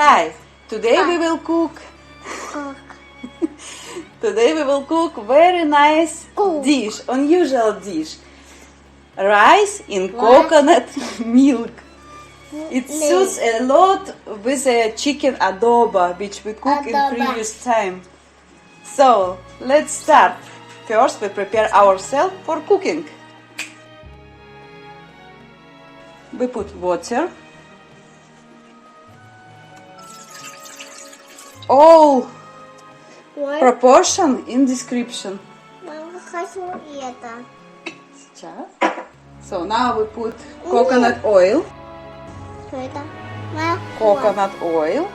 Hi, today we will cook. Today we will cook very nice dish, unusual dish. Rice in coconut milk. It suits a lot with a chicken adobo, which we cooked in previous time. So let's start. First, we prepare ourselves for cooking. We put water. All proportion in description. Мама, хочу это. Сейчас. So now we put coconut oil. Что это? Молоко. Coconut oil.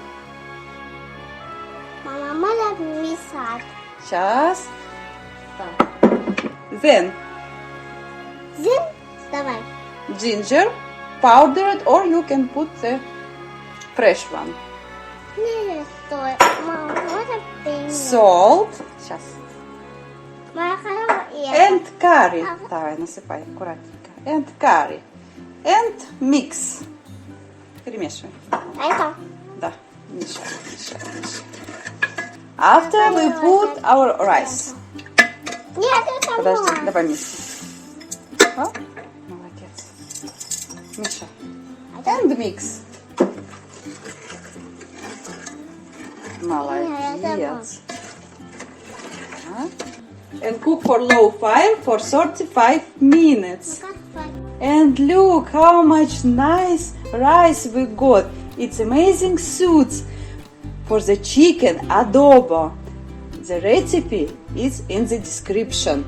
Мама, можно мешать? Сейчас. Then Зин? Давай. ginger, powdered, or you can put the fresh one. Не, стой. Мама, можно пенье? Salt. Сейчас. Мама, хочу это. And curry. Давай, насыпай аккуратненько. And curry. And mix. Перемешивай. Это? Да, мешай, мешай, мешай. After we put our rice. Нет, это Подожди, мама. давай вместе. О, молодец. Мешай. And mix. Молодец. And cook for low fire for 35 minutes. And look how much nice rice we got. It's amazing suits for the chicken adobo. The recipe is in the description.